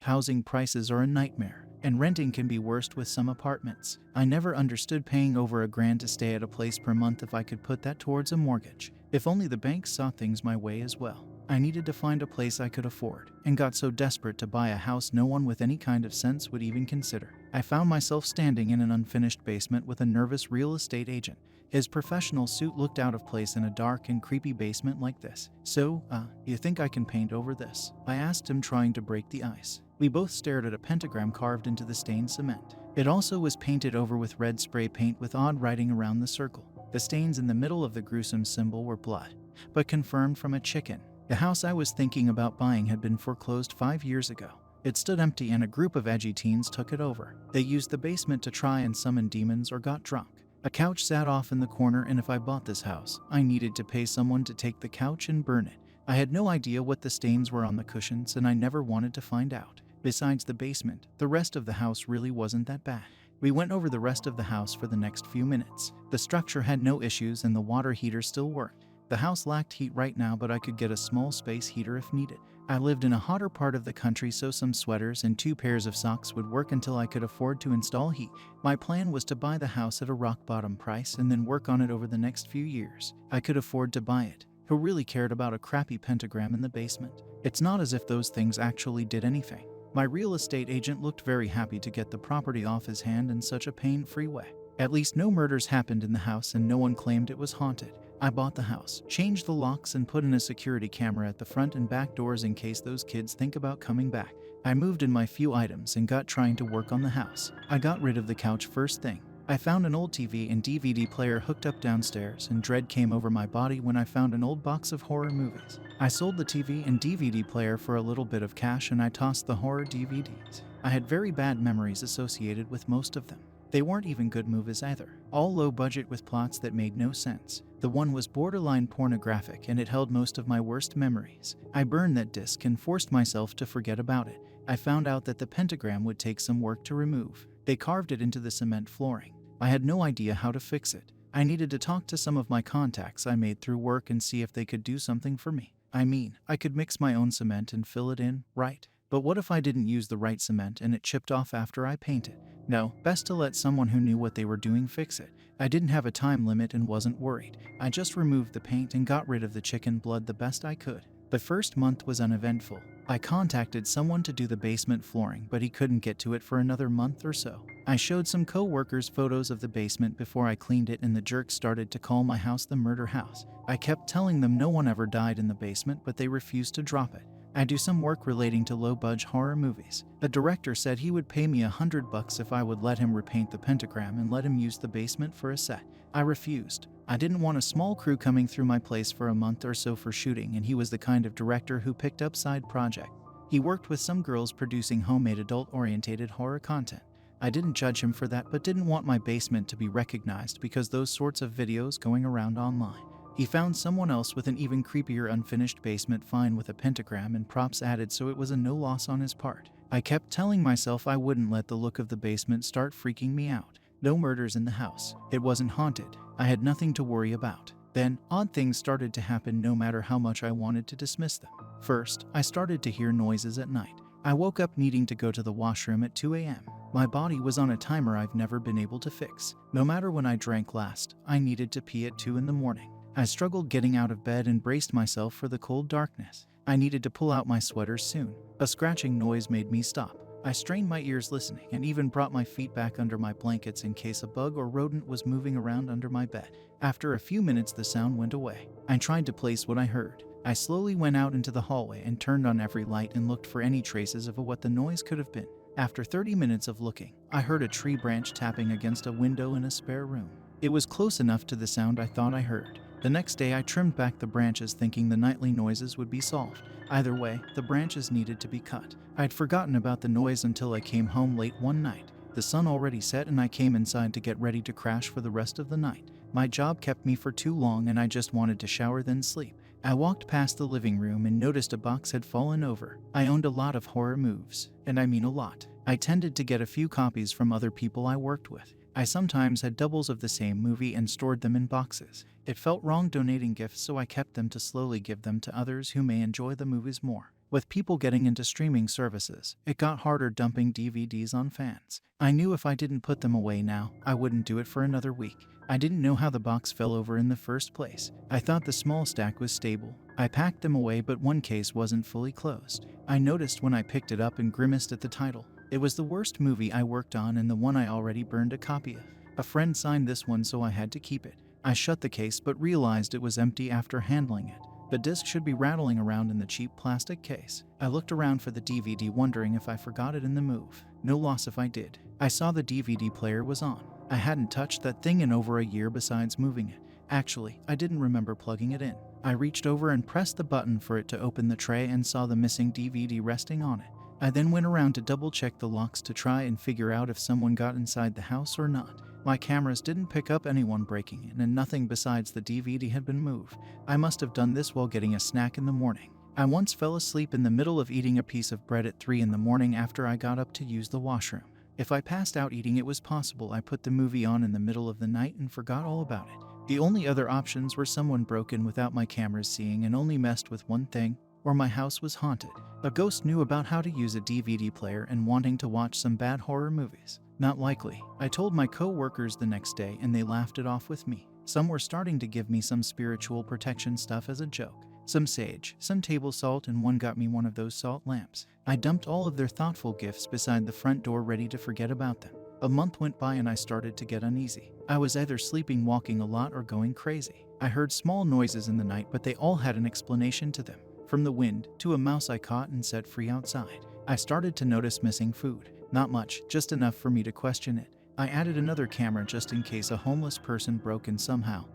Housing prices are a nightmare, and renting can be worst with some apartments. I never understood paying over $1,000 to stay at a place per month if I could put that towards a mortgage. If only the bank saw things my way as well. I needed to find a place I could afford, and got so desperate to buy a house no one with any kind of sense would even consider. I found myself standing in an unfinished basement with a nervous real estate agent. His professional suit looked out of place in a dark and creepy basement like this. "So, you think I can paint over this?" I asked him, trying to break the ice. We both stared at a pentagram carved into the stained cement. It also was painted over with red spray paint with odd writing around the circle. The stains in the middle of the gruesome symbol were blood, but confirmed from a chicken. The house I was thinking about buying had been foreclosed 5 years ago. It stood empty and a group of edgy teens took it over. They used the basement to try and summon demons or got drunk. A couch sat off in the corner, and if I bought this house, I needed to pay someone to take the couch and burn it. I had no idea what the stains were on the cushions, and I never wanted to find out. Besides the basement, the rest of the house really wasn't that bad. We went over the rest of the house for the next few minutes. The structure had no issues and the water heater still worked. The house lacked heat right now, but I could get a small space heater if needed. I lived in a hotter part of the country, so some sweaters and 2 pairs of socks would work until I could afford to install heat. My plan was to buy the house at a rock-bottom price and then work on it over the next few years. I could afford to buy it. Who really cared about a crappy pentagram in the basement? It's not as if those things actually did anything. My real estate agent looked very happy to get the property off his hand in such a pain-free way. At least no murders happened in the house and no one claimed it was haunted. I bought the house, changed the locks, and put in a security camera at the front and back doors in case those kids think about coming back. I moved in my few items and got trying to work on the house. I got rid of the couch first thing. I found an old TV and DVD player hooked up downstairs, and dread came over my body when I found an old box of horror movies. I sold the TV and DVD player for a little bit of cash, and I tossed the horror DVDs. I had very bad memories associated with most of them. They weren't even good movies either, all low budget with plots that made no sense. The one was borderline pornographic, and it held most of my worst memories. I burned that disc and forced myself to forget about it. I found out that the pentagram would take some work to remove. They carved it into the cement flooring. I had no idea how to fix it. I needed to talk to some of my contacts I made through work and see if they could do something for me. I mean, I could mix my own cement and fill it in, right? But what if I didn't use the right cement and it chipped off after I painted? No, best to let someone who knew what they were doing fix it. I didn't have a time limit and wasn't worried. I just removed the paint and got rid of the chicken blood the best I could. The first month was uneventful. I contacted someone to do the basement flooring, but he couldn't get to it for another month or so. I showed some co-workers photos of the basement before I cleaned it, and the jerks started to call my house the murder house. I kept telling them no one ever died in the basement, but they refused to drop it. I do some work relating to low-budget horror movies. The director said he would pay me $100 if I would let him repaint the pentagram and let him use the basement for a set. I refused. I didn't want a small crew coming through my place for a month or so for shooting, and he was the kind of director who picked up side projects. He worked with some girls producing homemade adult-oriented horror content. I didn't judge him for that, but didn't want my basement to be recognized because those sorts of videos going around online. He found someone else with an even creepier unfinished basement, fine with a pentagram and props added, so it was a no loss on his part. I kept telling myself I wouldn't let the look of the basement start freaking me out. No murders in the house. It wasn't haunted. I had nothing to worry about. Then, odd things started to happen no matter how much I wanted to dismiss them. First, I started to hear noises at night. I woke up needing to go to the washroom at 2 a.m. My body was on a timer I've never been able to fix. No matter when I drank last, I needed to pee at 2 in the morning. I struggled getting out of bed and braced myself for the cold darkness. I needed to pull out my sweater soon. A scratching noise made me stop. I strained my ears listening and even brought my feet back under my blankets in case a bug or rodent was moving around under my bed. After a few minutes, the sound went away. I tried to place what I heard. I slowly went out into the hallway and turned on every light and looked for any traces of what the noise could have been. After 30 minutes of looking, I heard a tree branch tapping against a window in a spare room. It was close enough to the sound I thought I heard. The next day, I trimmed back the branches thinking the nightly noises would be solved. Either way, the branches needed to be cut. I'd forgotten about the noise until I came home late one night. The sun already set and I came inside to get ready to crash for the rest of the night. My job kept me for too long and I just wanted to shower then sleep. I walked past the living room and noticed a box had fallen over. I owned a lot of horror movies, and I mean a lot. I tended to get a few copies from other people I worked with. I sometimes had doubles of the same movie and stored them in boxes. It felt wrong donating gifts, so I kept them to slowly give them to others who may enjoy the movies more. With people getting into streaming services, it got harder dumping DVDs on fans. I knew if I didn't put them away now, I wouldn't do it for another week. I didn't know how the box fell over in the first place. I thought the small stack was stable. I packed them away, but one case wasn't fully closed. I noticed when I picked it up and grimaced at the title. It was the worst movie I worked on and the one I already burned a copy of. A friend signed this one, so I had to keep it. I shut the case but realized it was empty after handling it. The disc should be rattling around in the cheap plastic case. I looked around for the DVD, wondering if I forgot it in the move. No loss if I did. I saw the DVD player was on. I hadn't touched that thing in over a year besides moving it. Actually, I didn't remember plugging it in. I reached over and pressed the button for it to open the tray and saw the missing DVD resting on it. I then went around to double check the locks to try and figure out if someone got inside the house or not. My cameras didn't pick up anyone breaking in, and nothing besides the DVD had been moved. I must have done this while getting a snack in the morning. I once fell asleep in the middle of eating a piece of bread at 3 in the morning after I got up to use the washroom. If I passed out eating, it was possible I put the movie on in the middle of the night and forgot all about it. The only other options were someone broke in without my cameras seeing and only messed with one thing, or my house was haunted. A ghost knew about how to use a DVD player and wanting to watch some bad horror movies. Not likely. I told my co-workers the next day and they laughed it off with me. Some were starting to give me some spiritual protection stuff as a joke. Some sage, some table salt, and one got me one of those salt lamps. I dumped all of their thoughtful gifts beside the front door, ready to forget about them. A month went by and I started to get uneasy. I was either sleeping, walking a lot, or going crazy. I heard small noises in the night, but they all had an explanation to them. From the wind to a mouse I caught and set free outside. I started to notice missing food. Not much, just enough for me to question it. I added another camera just in case a homeless person broke in somehow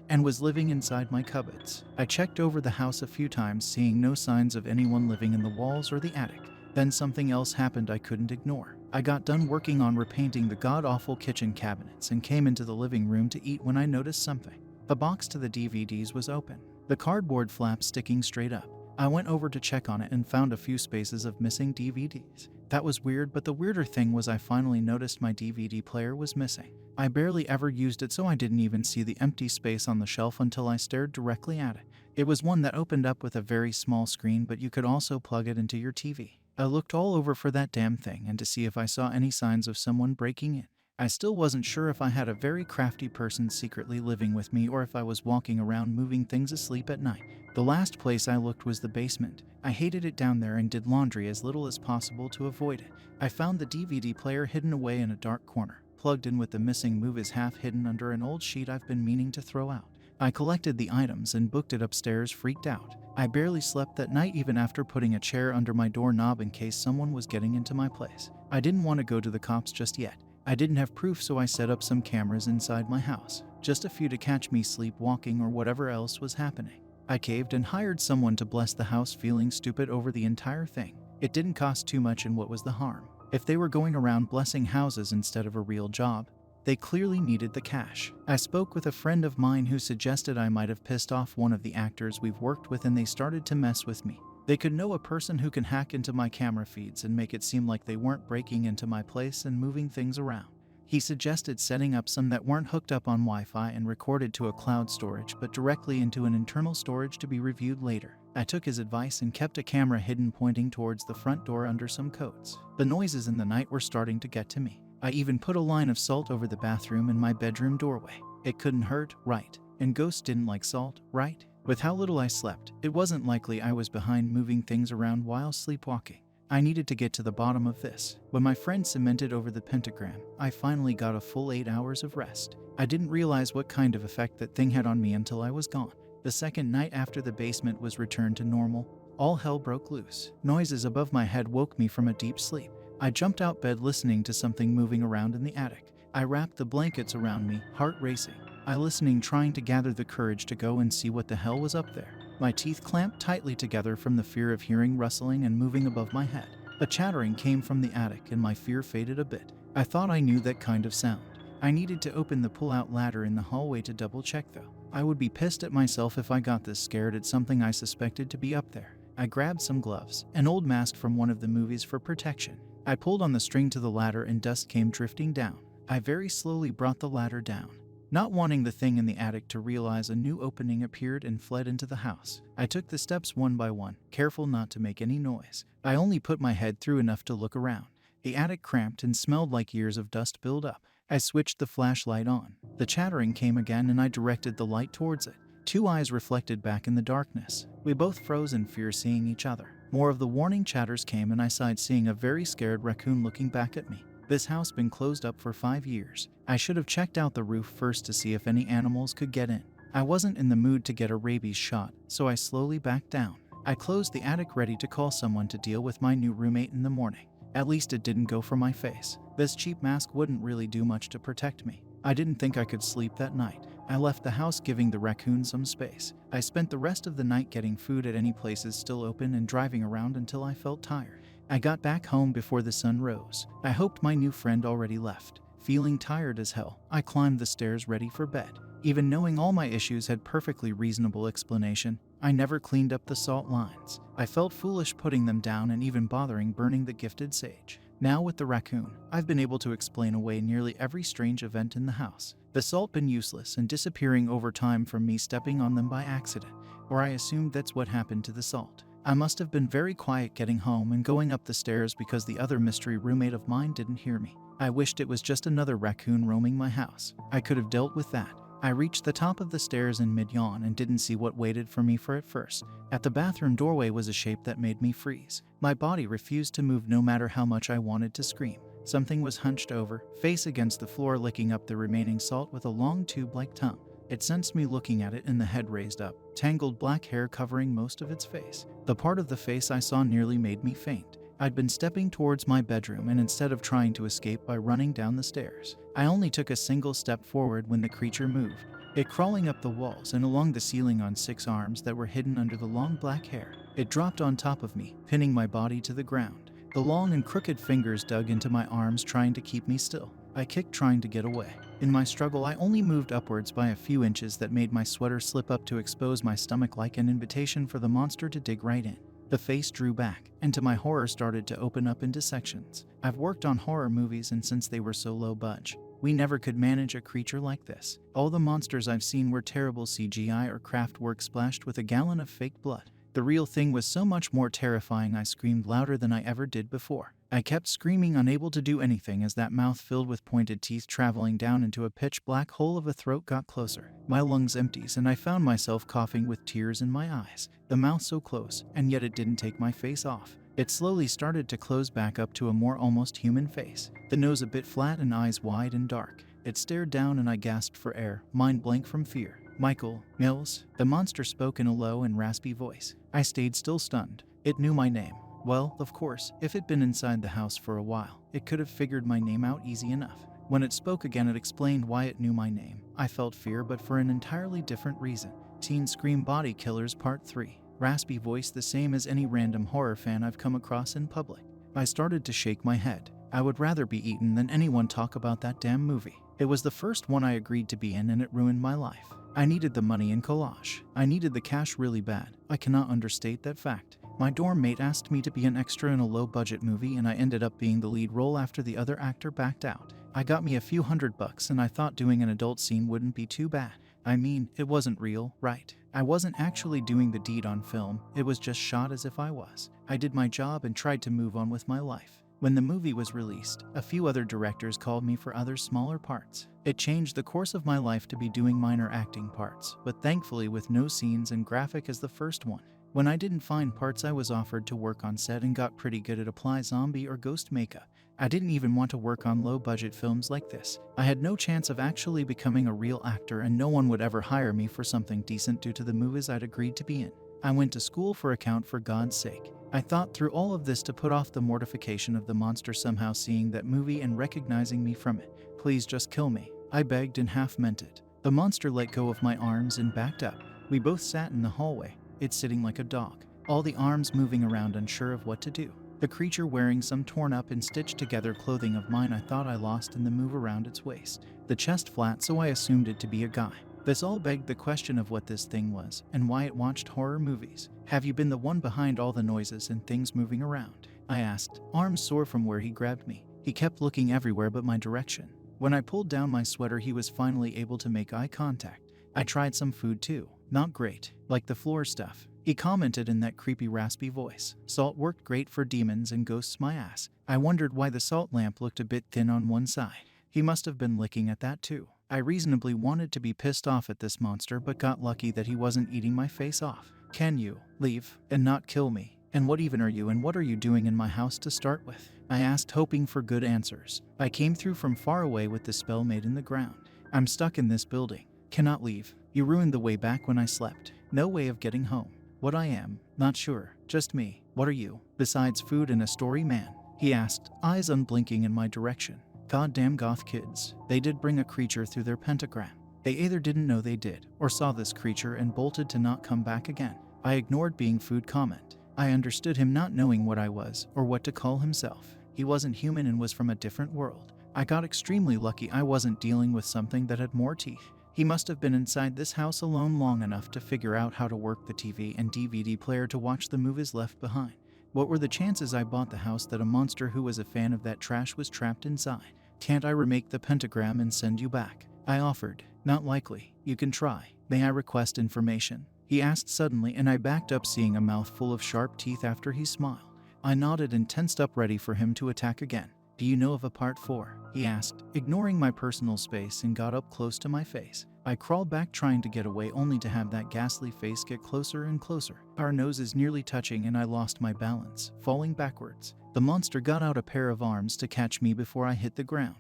and was living inside my cupboards. I checked over the house a few times, seeing no signs of anyone living in the walls or the attic. Then something else happened I couldn't ignore. I got done working on repainting the god-awful kitchen cabinets and came into the living room to eat when I noticed something. The box to the DVDs was open, the cardboard flap sticking straight up. I went over to check on it and found a few spaces of missing DVDs. That was weird, but the weirder thing was I finally noticed my DVD player was missing. I barely ever used it, so I didn't even see the empty space on the shelf until I stared directly at it. It was one that opened up with a very small screen, but you could also plug it into your TV. I looked all over for that damn thing and to see if I saw any signs of someone breaking in. I still wasn't sure if I had a very crafty person secretly living with me or if I was walking around moving things asleep at night. The last place I looked was the basement. I hated it down there and did laundry as little as possible to avoid it. I found the DVD player hidden away in a dark corner, plugged in with the missing movies half hidden under an old sheet I've been meaning to throw out. I collected the items and booked it upstairs, freaked out. I barely slept that night, even after putting a chair under my doorknob in case someone was getting into my place. I didn't want to go to the cops just yet. I didn't have proof, so I set up some cameras inside my house, just a few to catch me sleepwalking or whatever else was happening. I caved and hired someone to bless the house, feeling stupid over the entire thing. It didn't cost too much, and what was the harm? If they were going around blessing houses instead of a real job, they clearly needed the cash. I spoke with a friend of mine who suggested I might have pissed off one of the actors we've worked with, and they started to mess with me. They could know a person who can hack into my camera feeds and make it seem like they weren't breaking into my place and moving things around. He suggested setting up some that weren't hooked up on Wi-Fi and recorded to a cloud storage, but directly into an internal storage to be reviewed later. I took his advice and kept a camera hidden pointing towards the front door under some coats. The noises in the night were starting to get to me. I even put a line of salt over the bathroom and my bedroom doorway. It couldn't hurt, right? And ghosts didn't like salt, right? With how little I slept, it wasn't likely I was behind moving things around while sleepwalking. I needed to get to the bottom of this. When my friend cemented over the pentagram, I finally got a full 8 hours of rest. I didn't realize what kind of effect that thing had on me until I was gone. The second night after the basement was returned to normal, all hell broke loose. Noises above my head woke me from a deep sleep. I jumped out bed listening to something moving around in the attic. I wrapped the blankets around me, heart racing. I listening, trying to gather the courage to go and see what the hell was up there. My teeth clamped tightly together from the fear of hearing rustling and moving above my head. A chattering came from the attic and my fear faded a bit. I thought I knew that kind of sound. I needed to open the pull-out ladder in the hallway to double check though. I would be pissed at myself if I got this scared at something I suspected to be up there. I grabbed some gloves, an old mask from one of the movies for protection. I pulled on the string to the ladder and dust came drifting down. I very slowly brought the ladder down. not wanting the thing in the attic to realize a new opening appeared and fled into the house. I took the steps one by one, careful not to make any noise. I only put my head through enough to look around. The attic cramped and smelled like years of dust build up. I switched the flashlight on. The chattering came again and I directed the light towards it. Two eyes reflected back in the darkness. We both froze in fear seeing each other. More of the warning chatters came and I sighed seeing a very scared raccoon looking back at me. This house been closed up for 5 years. I should have checked out the roof first to see if any animals could get in. I wasn't in the mood to get a rabies shot, so I slowly backed down. I closed the attic ready to call someone to deal with my new roommate in the morning. At least it didn't go for my face. This cheap mask wouldn't really do much to protect me. I didn't think I could sleep that night. I left the house giving the raccoon some space. I spent the rest of the night getting food at any places still open and driving around until I felt tired. I got back home before the sun rose. I hoped my new friend already left. Feeling tired as hell, I climbed the stairs ready for bed. Even knowing all my issues had perfectly reasonable explanation, I never cleaned up the salt lines. I felt foolish putting them down and even bothering burning the gifted sage. Now with the raccoon, I've been able to explain away nearly every strange event in the house. The salt been useless and disappearing over time from me stepping on them by accident, or I assumed that's what happened to the salt. I must have been very quiet getting home and going up the stairs because the other mystery roommate of mine didn't hear me. I wished it was just another raccoon roaming my house. I could have dealt with that. I reached the top of the stairs in mid-yawn and didn't see what waited for me for at first. At the bathroom doorway was a shape that made me freeze. My body refused to move no matter how much I wanted to scream. Something was hunched over, face against the floor, licking up the remaining salt with a long tube-like tongue. It sensed me looking at it and the head raised up, tangled black hair covering most of its face. The part of the face I saw nearly made me faint. I'd been stepping towards my bedroom and instead of trying to escape by running down the stairs, I only took a single step forward when the creature moved. It crawling up the walls and along the ceiling on 6 arms that were hidden under the long black hair. It dropped on top of me, pinning my body to the ground. The long and crooked fingers dug into my arms trying to keep me still. I kicked trying to get away. In my struggle, I only moved upwards by a few inches that made my sweater slip up to expose my stomach like an invitation for the monster to dig right in. The face drew back, and to my horror started to open up into sections. I've worked on horror movies and since they were so low budget, we never could manage a creature like this. All the monsters I've seen were terrible CGI or craft work splashed with a gallon of fake blood. The real thing was so much more terrifying I screamed louder than I ever did before. I kept screaming, unable to do anything as that mouth filled with pointed teeth traveling down into a pitch black hole of a throat got closer. My lungs emptied and I found myself coughing with tears in my eyes. The mouth so close, and yet it didn't take my face off. It slowly started to close back up to a more almost human face. The nose a bit flat and eyes wide and dark. It stared down and I gasped for air, mind blank from fear. "Michael Mills," the monster spoke in a low and raspy voice. I stayed still stunned. It knew my name. Well, of course, if it'd been inside the house for a while, it could have figured my name out easy enough. When it spoke again, it explained why it knew my name. I felt fear, but for an entirely different reason. Teen Scream Body Killers Part 3. Raspy voice, the same as any random horror fan I've come across in public. I started to shake my head. I would rather be eaten than anyone talk about that damn movie. It was the first one I agreed to be in and it ruined my life. I needed the money in collage. I needed the cash really bad. I cannot understate that fact. My dorm mate asked me to be an extra in a low-budget movie and I ended up being the lead role after the other actor backed out. I got me a few $100 and I thought doing an adult scene wouldn't be too bad. I mean, it wasn't real, right? I wasn't actually doing the deed on film, it was just shot as if I was. I did my job and tried to move on with my life. When the movie was released, a few other directors called me for other smaller parts. It changed the course of my life to be doing minor acting parts, but thankfully with no scenes and graphic as the first one. When I didn't find parts, I was offered to work on set and got pretty good at apply zombie or ghost makeup. I didn't even want to work on low-budget films like this. I had no chance of actually becoming a real actor and no one would ever hire me for something decent due to the movies I'd agreed to be in. I went to school for account for God's sake. I thought through all of this to put off the mortification of the monster somehow seeing that movie and recognizing me from it. "Please just kill me," I begged and half meant it. The monster let go of my arms and backed up. We both sat in the hallway, it sitting like a dog, all the arms moving around unsure of what to do. The creature wearing some torn up and stitched together clothing of mine I thought I lost in the move around its waist. The chest flat, so I assumed it to be a guy. This all begged the question of what this thing was and why it watched horror movies. "Have you been the one behind all the noises and things moving around?" I asked, arms sore from where he grabbed me. He kept looking everywhere but my direction. When I pulled down my sweater, he was finally able to make eye contact. I tried some food too. Not great, like the floor stuff. He commented in that creepy raspy voice. Salt worked great for demons and ghosts my ass. I wondered why the salt lamp looked a bit thin on one side. He must have been licking at that too. I reasonably wanted to be pissed off at this monster, but got lucky that he wasn't eating my face off. Can you leave and not kill me? And what even are you, and what are you doing in my house to start with? I asked, hoping for good answers. I came through from far away with the spell made in the ground. I'm stuck in this building. Cannot leave. You ruined the way back when I slept. No way of getting home. What I am? Not sure. Just me. What are you? Besides food and a story, man? He asked, eyes unblinking in my direction. Goddamn goth kids. They did bring a creature through their pentagram. They either didn't know they did, or saw this creature and bolted to not come back again. I ignored being food comment. I understood him not knowing what I was, or what to call himself. He wasn't human and was from a different world. I got extremely lucky I wasn't dealing with something that had more teeth. He must have been inside this house alone long enough to figure out how to work the TV and DVD player to watch the movies left behind. What were the chances I bought the house that a monster who was a fan of that trash was trapped inside? Can't I remake the pentagram and send you back? I offered. Not likely. You can try. May I request information? He asked suddenly, and I backed up, seeing a mouth full of sharp teeth after he smiled. I nodded and tensed up, ready for him to attack again. Do you know of a part 4? He asked, ignoring my personal space, and got up close to my face. I crawled back, trying to get away, only to have that ghastly face get closer and closer. Our noses nearly touching, and I lost my balance, falling backwards. The monster got out a pair of arms to catch me before I hit the ground.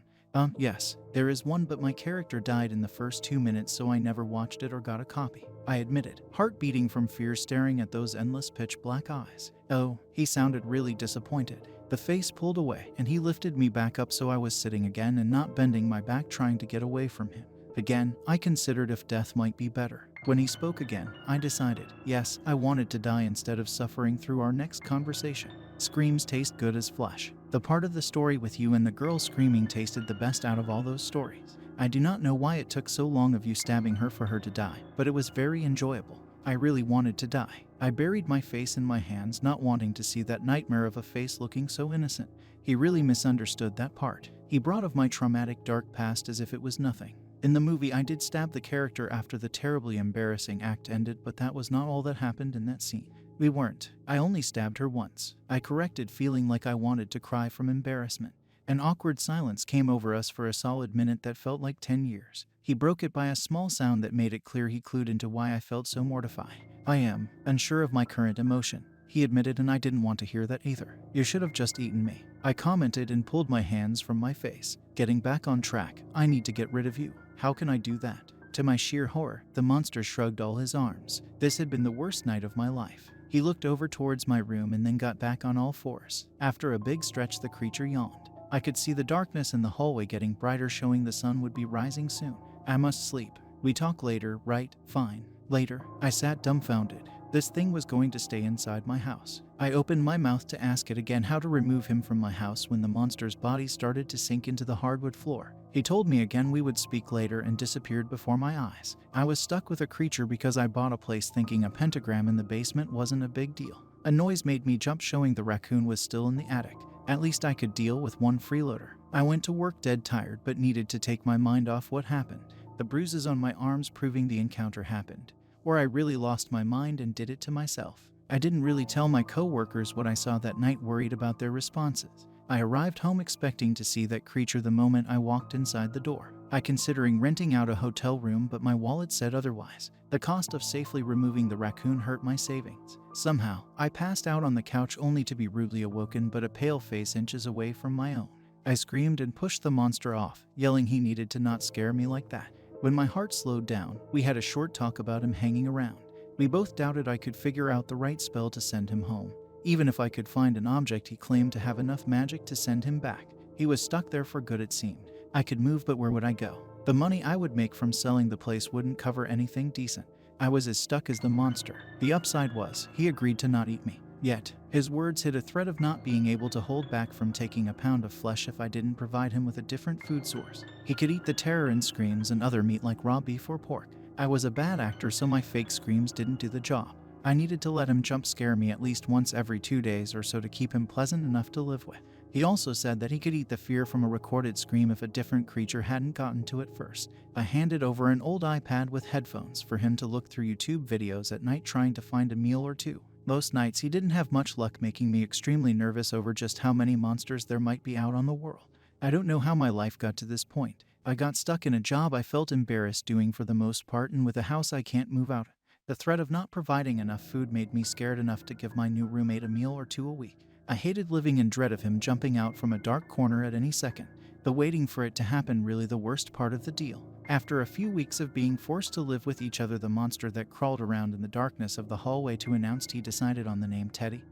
Yes, there is one, but my character died in the first 2 minutes, so I never watched it or got a copy. I admitted, heart beating from fear, staring at those endless pitch black eyes. Oh, he sounded really disappointed. The face pulled away, and he lifted me back up so I was sitting again and not bending my back, trying to get away from him. Again, I considered if death might be better. When he spoke again, I decided, yes, I wanted to die instead of suffering through our next conversation. Screams taste good as flesh. The part of the story with you and the girl screaming tasted the best out of all those stories. I do not know why it took so long of you stabbing her for her to die, but it was very enjoyable. I really wanted to die. I buried my face in my hands, not wanting to see that nightmare of a face looking so innocent. He really misunderstood that part. He brought of my traumatic dark past as if it was nothing. In the movie, I did stab the character after the terribly embarrassing act ended, but that was not all that happened in that scene. We weren't. I only stabbed her once. I corrected, feeling like I wanted to cry from embarrassment. An awkward silence came over us for a solid minute that felt like 10 years. He broke it by a small sound that made it clear he clued into why I felt so mortified. I am unsure of my current emotion, he admitted, and I didn't want to hear that either. You should have just eaten me, I commented, and pulled my hands from my face. Getting back on track, I need to get rid of you. How can I do that? To my sheer horror, the monster shrugged all his arms. This had been the worst night of my life. He looked over towards my room and then got back on all fours. After a big stretch, the creature yawned. I could see the darkness in the hallway getting brighter, showing the sun would be rising soon. I must sleep. We talk later, right? Fine. Later. I sat dumbfounded. This thing was going to stay inside my house. I opened my mouth to ask it again how to remove him from my house when the monster's body started to sink into the hardwood floor. He told me again we would speak later and disappeared before my eyes. I was stuck with a creature because I bought a place thinking a pentagram in the basement wasn't a big deal. A noise made me jump, showing the raccoon was still in the attic. At least I could deal with one freeloader. I went to work dead tired, but needed to take my mind off what happened. The bruises on my arms proving the encounter happened. Or I really lost my mind and did it to myself. I didn't really tell my co-workers what I saw that night, worried about their responses. I arrived home expecting to see that creature the moment I walked inside the door. I considering renting out a hotel room, but my wallet said otherwise. The cost of safely removing the raccoon hurt my savings. Somehow, I passed out on the couch only to be rudely awoken, but a pale face inches away from my own. I screamed and pushed the monster off, yelling he needed to not scare me like that. When my heart slowed down, we had a short talk about him hanging around. We both doubted I could figure out the right spell to send him home. Even if I could find an object, he claimed to have enough magic to send him back. He was stuck there for good, it seemed. I could move, but where would I go? The money I would make from selling the place wouldn't cover anything decent. I was as stuck as the monster. The upside was, he agreed to not eat me. Yet, his words hid a threat of not being able to hold back from taking a pound of flesh if I didn't provide him with a different food source. He could eat the terror and screams and other meat like raw beef or pork. I was a bad actor, so my fake screams didn't do the job. I needed to let him jump scare me at least once every 2 days or so to keep him pleasant enough to live with. He also said that he could eat the fear from a recorded scream if a different creature hadn't gotten to it first. I handed over an old iPad with headphones for him to look through YouTube videos at night trying to find a meal or two. Most nights he didn't have much luck, making me extremely nervous over just how many monsters there might be out on the world. I don't know how my life got to this point. I got stuck in a job I felt embarrassed doing for the most part, and with a house I can't move out. The threat of not providing enough food made me scared enough to give my new roommate a meal or two a week. I hated living in dread of him jumping out from a dark corner at any second. The waiting for it to happen really the worst part of the deal. After a few weeks of being forced to live with each other, the monster that crawled around in the darkness of the hallway to announced he decided on the name Teddy,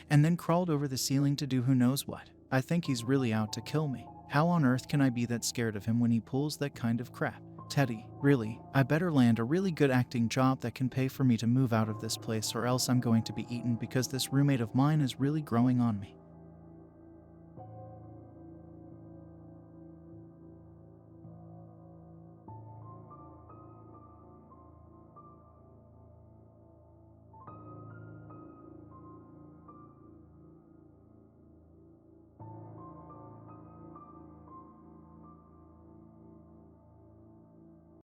and then crawled over the ceiling to do who knows what. I think he's really out to kill me. How on earth can I be that scared of him when he pulls that kind of crap? Teddy, really, I better land a really good acting job that can pay for me to move out of this place, or else I'm going to be eaten because this roommate of mine is really growing on me.